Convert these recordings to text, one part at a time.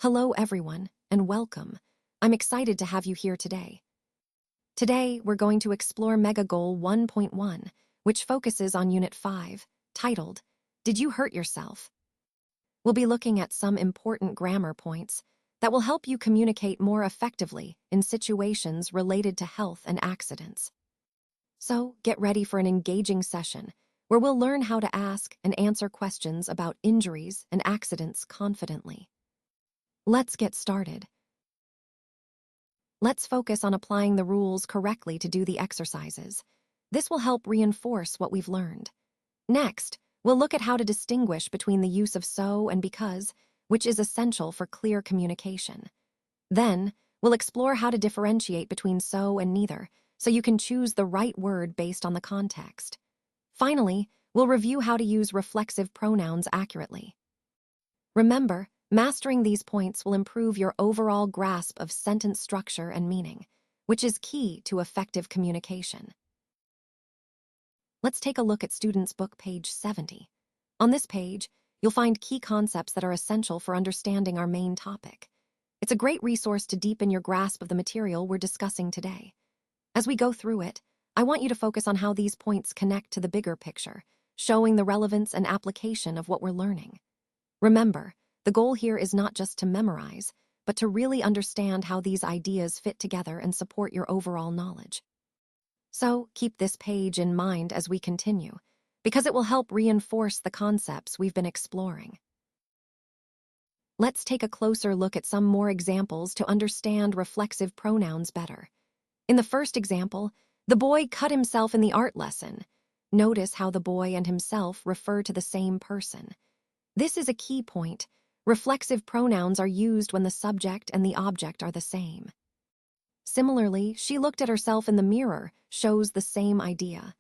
Hello, everyone, and welcome. I'm excited to have you here today. Today, we're going to explore Mega Goal 1.1, which focuses on Unit 5, titled, Did You Hurt Yourself? We'll be looking at some important grammar points that will help you communicate more effectively in situations related to health and accidents. So, get ready for an engaging session where we'll learn how to ask and answer questions about injuries and accidents confidently. Let's get started. Let's focus on applying the rules correctly to do the exercises. This will help reinforce what we've learned. Next, we'll look at how to distinguish between the use of so and because, which is essential for clear communication. Then, we'll explore how to differentiate between so and neither, so you can choose the right word based on the context. Finally, we'll review how to use reflexive pronouns accurately. Remember, mastering these points will improve your overall grasp of sentence structure and meaning, which is key to effective communication. Let's take a look at Student's Book, page 70. On this page, you'll find key concepts that are essential for understanding our main topic. It's a great resource to deepen your grasp of the material we're discussing today. As we go through it, I want you to focus on how these points connect to the bigger picture, showing the relevance and application of what we're learning. Remember, the goal here is not just to memorize, but to really understand how these ideas fit together and support your overall knowledge. So, keep this page in mind as we continue, because it will help reinforce the concepts we've been exploring. Let's take a closer look at some more examples to understand reflexive pronouns better. In the first example, the boy cut himself in the art lesson. Notice how the boy and himself refer to the same person. This is a key point. Reflexive pronouns are used when the subject and the object are the same. Similarly, she looked at herself in the mirror shows the same idea.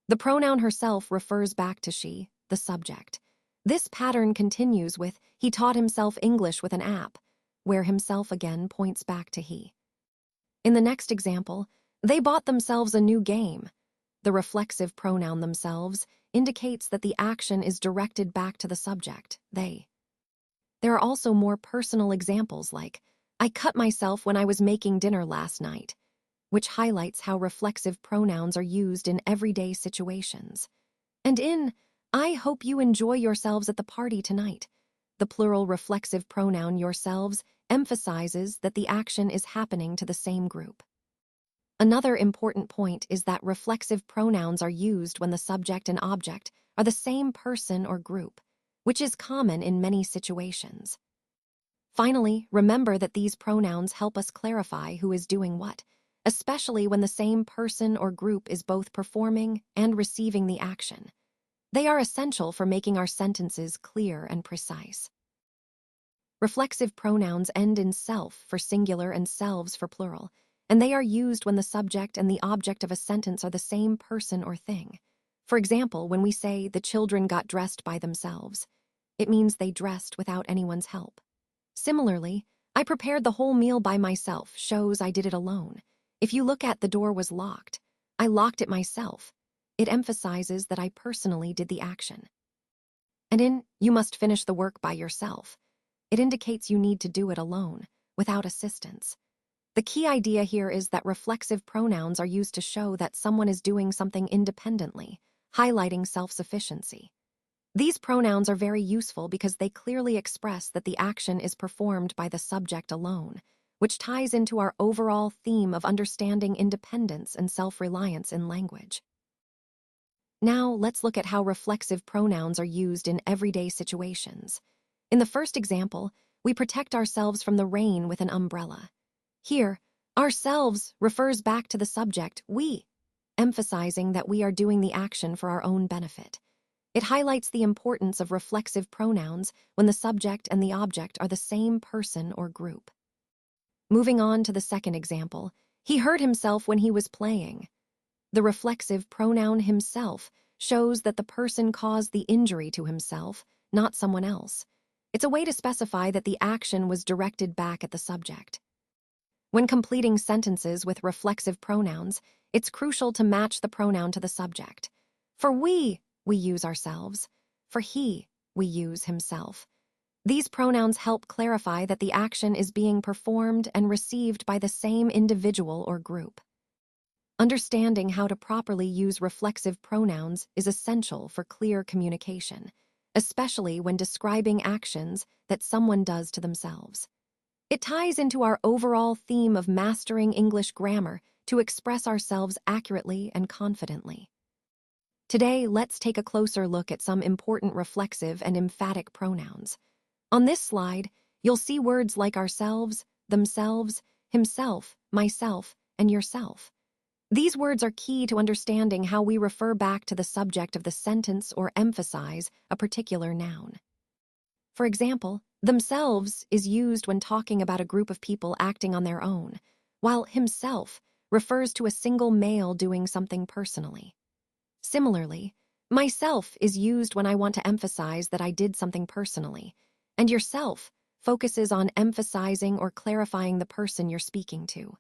The pronoun herself refers back to she, the subject. This pattern continues with he taught himself English with an app, where himself again points back to he. In the next example, they bought themselves a new game. The reflexive pronoun themselves indicates that the action is directed back to the subject, they. There are also more personal examples like, I cut myself when I was making dinner last night, which highlights how reflexive pronouns are used in everyday situations. And in, I hope you enjoy yourselves at the party tonight, the plural reflexive pronoun yourselves emphasizes that the action is happening to the same group. Another important point is that reflexive pronouns are used when the subject and object are the same person or group, which is common in many situations. Finally, remember that these pronouns help us clarify who is doing what, especially when the same person or group is both performing and receiving the action. They are essential for making our sentences clear and precise. Reflexive pronouns end in self for singular and selves for plural, and they are used when the subject and the object of a sentence are the same person or thing. For example, when we say the children got dressed by themselves, it means they dressed without anyone's help. Similarly, I prepared the whole meal by myself shows I did it alone. If you look at the door was locked, I locked it myself. It emphasizes that I personally did the action. And in you must finish the work by yourself, it indicates you need to do it alone, without assistance. The key idea here is that reflexive pronouns are used to show that someone is doing something independently, highlighting self-sufficiency. These pronouns are very useful because they clearly express that the action is performed by the subject alone, which ties into our overall theme of understanding independence and self-reliance in language. Now, let's look at how reflexive pronouns are used in everyday situations. In the first example, we protect ourselves from the rain with an umbrella. Here, ourselves refers back to the subject, we, emphasizing that we are doing the action for our own benefit. It highlights the importance of reflexive pronouns when the subject and the object are the same person or group. Moving on to the second example, he hurt himself when he was playing. The reflexive pronoun himself shows that the person caused the injury to himself, not someone else. It's a way to specify that the action was directed back at the subject. When completing sentences with reflexive pronouns, it's crucial to match the pronoun to the subject. For we use ourselves. For he, we use himself. These pronouns help clarify that the action is being performed and received by the same individual or group. Understanding how to properly use reflexive pronouns is essential for clear communication, especially when describing actions that someone does to themselves. It ties into our overall theme of mastering English grammar to express ourselves accurately and confidently. Today, let's take a closer look at some important reflexive and emphatic pronouns. On this slide, you'll see words like ourselves, themselves, himself, myself, and yourself. These words are key to understanding how we refer back to the subject of the sentence or emphasize a particular noun. For example, themselves is used when talking about a group of people acting on their own, while himself refers to a single male doing something personally. Similarly, myself is used when I want to emphasize that I did something personally, and yourself focuses on emphasizing or clarifying the person you're speaking to.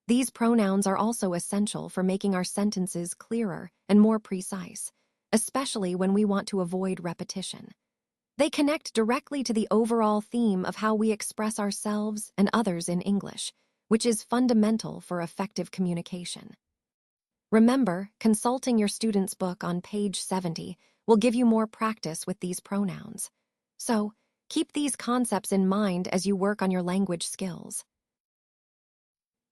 These pronouns are also essential for making our sentences clearer and more precise, especially when we want to avoid repetition. They connect directly to the overall theme of how we express ourselves and others in English, which is fundamental for effective communication. Remember, consulting your student's book on page 70 will give you more practice with these pronouns. So, keep these concepts in mind as you work on your language skills.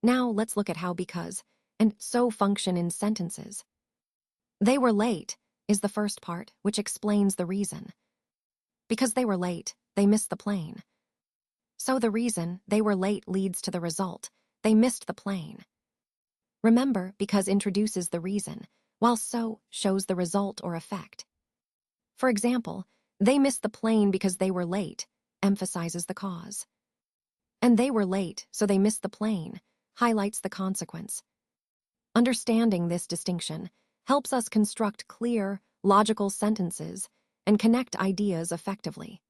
Now let's look at how because and so function in sentences. They were late is the first part, which explains the reason. Because they were late, they missed the plane. So the reason they were late leads to the result. They missed the plane. Remember, because introduces the reason, while so shows the result or effect. For example, they missed the plane because they were late emphasizes the cause. And they were late, so they missed the plane highlights the consequence. Understanding this distinction helps us construct clear, logical sentences and connect ideas effectively.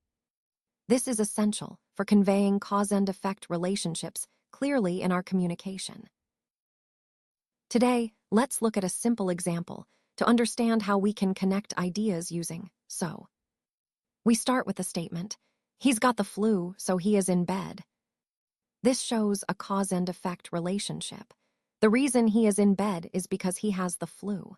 This is essential for conveying cause and effect relationships clearly in our communication. Today, let's look at a simple example to understand how we can connect ideas using so. We start with the statement, "He's got the flu, so he is in bed." This shows a cause and effect relationship. The reason he is in bed is because he has the flu.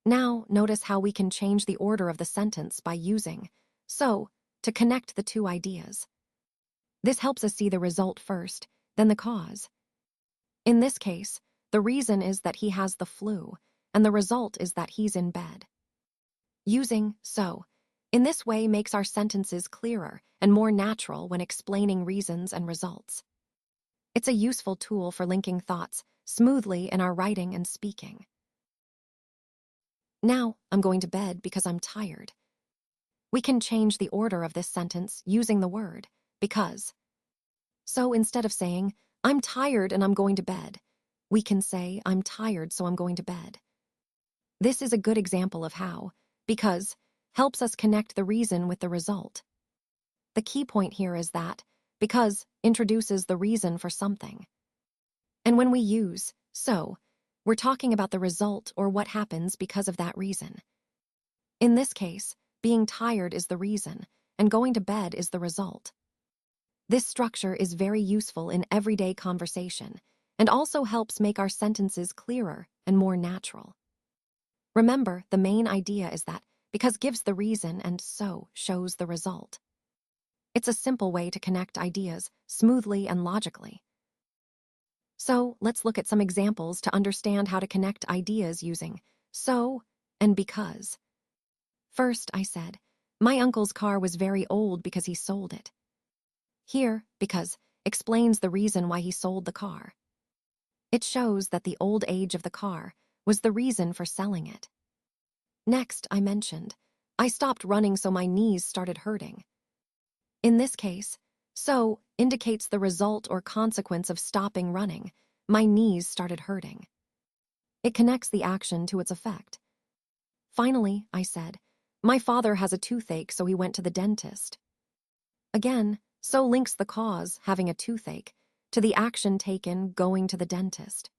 Now, notice how we can change the order of the sentence by using so to connect the two ideas. This helps us see the result first, then the cause. In this case, the reason is that he has the flu, and the result is that he's in bed. Using so in this way makes our sentences clearer and more natural when explaining reasons and results. It's a useful tool for linking thoughts smoothly in our writing and speaking. Now, I'm going to bed because I'm tired. We can change the order of this sentence using the word because. So instead of saying, "I'm tired and I'm going to bed," we can say, "I'm tired, so I'm going to bed." This is a good example of how because helps us connect the reason with the result. The key point here is that because introduces the reason for something. And when we use so, we're talking about the result or what happens because of that reason. In this case, being tired is the reason, and going to bed is the result. This structure is very useful in everyday conversation and also helps make our sentences clearer and more natural. Remember, the main idea is that because gives the reason and so shows the result. It's a simple way to connect ideas smoothly and logically. So let's look at some examples to understand how to connect ideas using so and because. First, I said, "My uncle's car was very old because he sold it." Here, because explains the reason why he sold the car. It shows that the old age of the car was the reason for selling it. Next, I mentioned, "I stopped running so my knees started hurting." In this case, so indicates the result or consequence of stopping running. My knees started hurting. It connects the action to its effect. Finally, I said, "My father has a toothache, so he went to the dentist." Again, so links the cause, having a toothache, to the action taken, going to the dentist.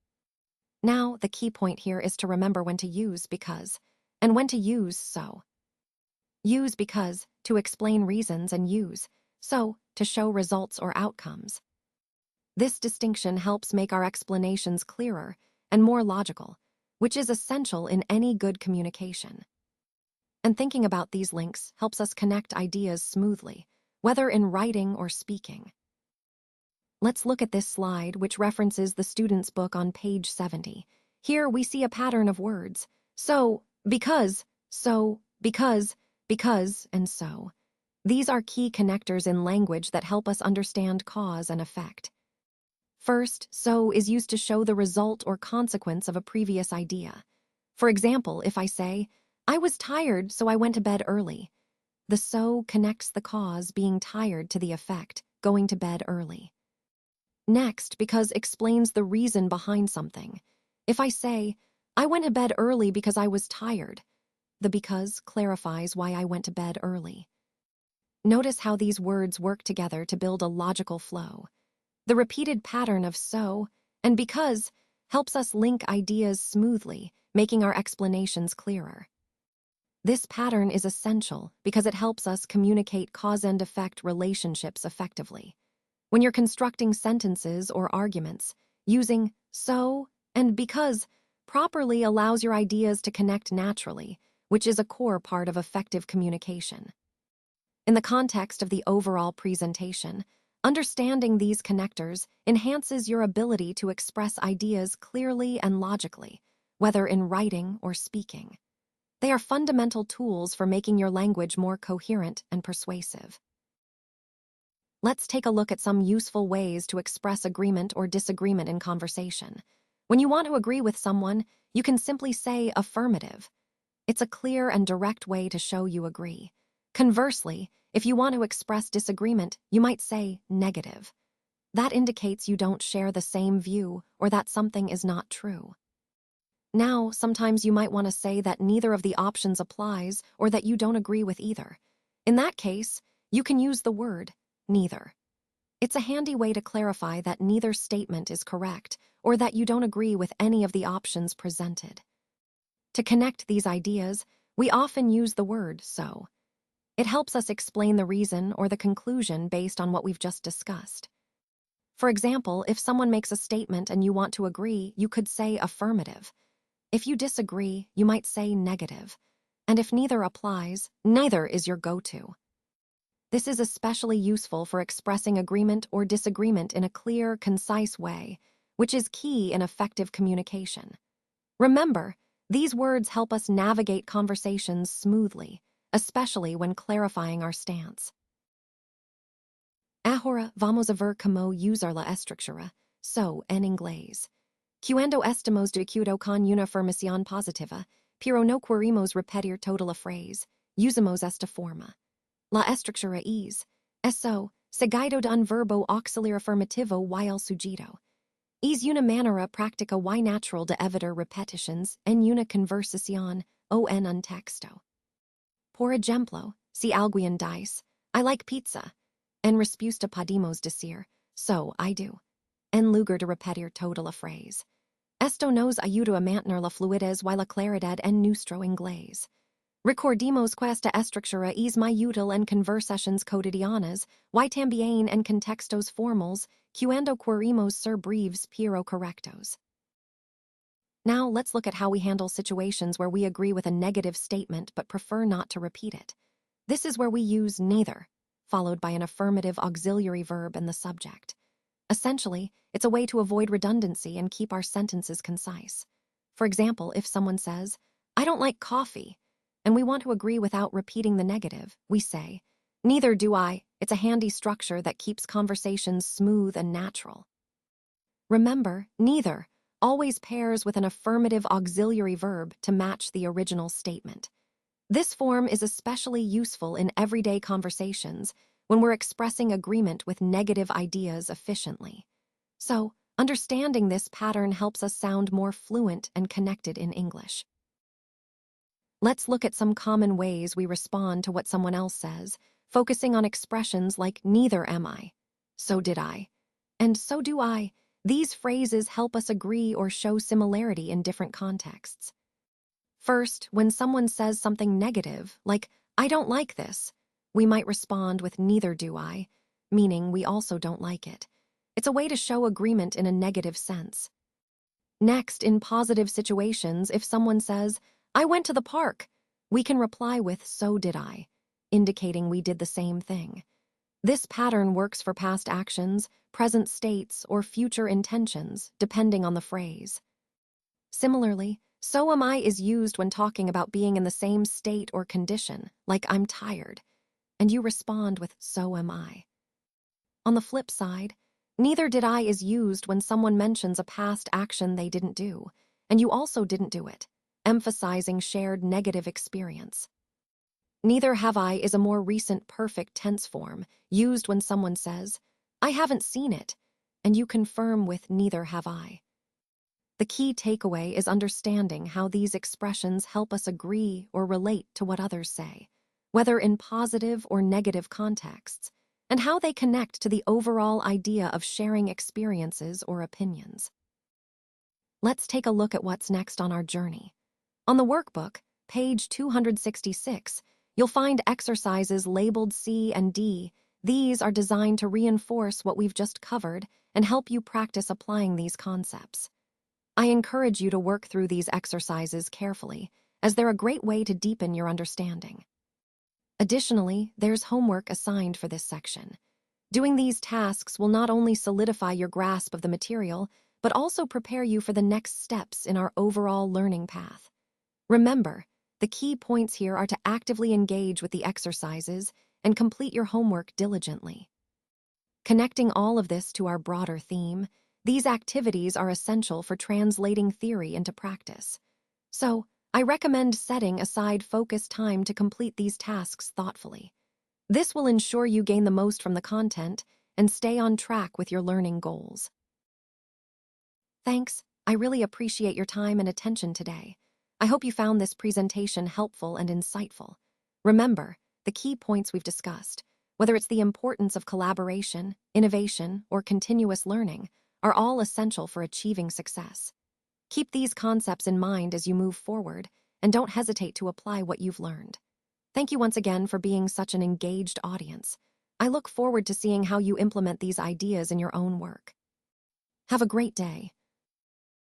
Now, the key point here is to remember when to use because and when to use so. Use because to explain reasons and use so to show results or outcomes. This distinction helps make our explanations clearer and more logical, which is essential in any good communication. And thinking about these links helps us connect ideas smoothly, whether in writing or speaking. Let's look at this slide, which references the student's book on page 70. Here we see a pattern of words. So, because, and so. These are key connectors in language that help us understand cause and effect. First, so is used to show the result or consequence of a previous idea. For example, if I say, I was tired, so I went to bed early. The so connects the cause, being tired, to the effect, going to bed early. Next, because explains the reason behind something. If I say, I went to bed early because I was tired, the because clarifies why I went to bed early. Notice how these words work together to build a logical flow. The repeated pattern of so and because helps us link ideas smoothly, making our explanations clearer. This pattern is essential because it helps us communicate cause and effect relationships effectively. When you're constructing sentences or arguments, using so and because properly allows your ideas to connect naturally, which is a core part of effective communication. In the context of the overall presentation, understanding these connectors enhances your ability to express ideas clearly and logically, whether in writing or speaking. They are fundamental tools for making your language more coherent and persuasive. Let's take a look at some useful ways to express agreement or disagreement in conversation. When you want to agree with someone, you can simply say affirmative. It's a clear and direct way to show you agree. Conversely, if you want to express disagreement, you might say negative. That indicates you don't share the same view or that something is not true. Now, sometimes you might want to say that neither of the options applies or that you don't agree with either. In that case, you can use the word neither. It's a handy way to clarify that neither statement is correct or that you don't agree with any of the options presented. To connect these ideas, we often use the word so. It helps us explain the reason or the conclusion based on what we've just discussed. For example, if someone makes a statement and you want to agree, you could say affirmative. If you disagree, you might say negative. And if neither applies, neither is your go-to. This is especially useful for expressing agreement or disagreement in a clear, concise way, which is key in effective communication. Remember, these words help us navigate conversations smoothly, especially when clarifying our stance. Ahora vamos a ver cómo usar la estructura, so en inglés. Cuando estamos de acuerdo con una afirmación positiva, pero no queremos repetir toda la frase, usamos esta forma. La estructura es, eso, seguido de un verbo auxiliar afirmativo y el sujeto. Es una manera práctica y natural de evitar repeticiones en una conversación o en un texto. Por ejemplo, si alguien dice, I like pizza, en respuesta podemos decir, so I do, en lugar de repetir toda la frase. Esto nos ayuda a mantener la fluidez y la claridad en nuestro inglés. Recordemos que esta estructura es muy útil en conversaciones cotidianas y también en contextos formales cuando queremos ser breves pero correctos. Now let's look at how we handle situations where we agree with a negative statement but prefer not to repeat it. This is where we use neither, followed by an affirmative auxiliary verb in the subject. Essentially, it's a way to avoid redundancy and keep our sentences concise. For example, if someone says, I don't like coffee, and we want to agree without repeating the negative, we say, neither do I. It's a handy structure that keeps conversations smooth and natural. Remember, neither always pairs with an affirmative auxiliary verb to match the original statement. This form is especially useful in everyday conversations when we're expressing agreement with negative ideas efficiently. So, understanding this pattern helps us sound more fluent and connected in English. Let's look at some common ways we respond to what someone else says, focusing on expressions like neither am I, so did I, and so do I. These phrases help us agree or show similarity in different contexts. First, when someone says something negative, like, I don't like this, we might respond with neither do I, meaning we also don't like it. It's a way to show agreement in a negative sense. Next, in positive situations, if someone says, I went to the park, we can reply with so did I, indicating we did the same thing. This pattern works for past actions, present states, or future intentions, depending on the phrase. Similarly, so am I is used when talking about being in the same state or condition, like I'm tired, and you respond with so am I. On the flip side, neither did I is used when someone mentions a past action they didn't do, and you also didn't do it, emphasizing shared negative experience. Neither have I is a more recent perfect tense form, used when someone says, I haven't seen it, and you confirm with neither have I. The key takeaway is understanding how these expressions help us agree or relate to what others say, whether in positive or negative contexts, and how they connect to the overall idea of sharing experiences or opinions. Let's take a look at what's next on our journey. On the workbook, page 266, you'll find exercises labeled C and D. These are designed to reinforce what we've just covered and help you practice applying these concepts. I encourage you to work through these exercises carefully, as they're a great way to deepen your understanding. Additionally, there's homework assigned for this section. Doing these tasks will not only solidify your grasp of the material, but also prepare you for the next steps in our overall learning path. Remember, the key points here are to actively engage with the exercises and complete your homework diligently. Connecting all of this to our broader theme, these activities are essential for translating theory into practice. So, I recommend setting aside focused time to complete these tasks thoughtfully. This will ensure you gain the most from the content and stay on track with your learning goals. Thanks, I really appreciate your time and attention today. I hope you found this presentation helpful and insightful. Remember, the key points we've discussed, whether it's the importance of collaboration, innovation, or continuous learning, are all essential for achieving success. Keep these concepts in mind as you move forward, and don't hesitate to apply what you've learned. Thank you once again for being such an engaged audience. I look forward to seeing how you implement these ideas in your own work. Have a great day.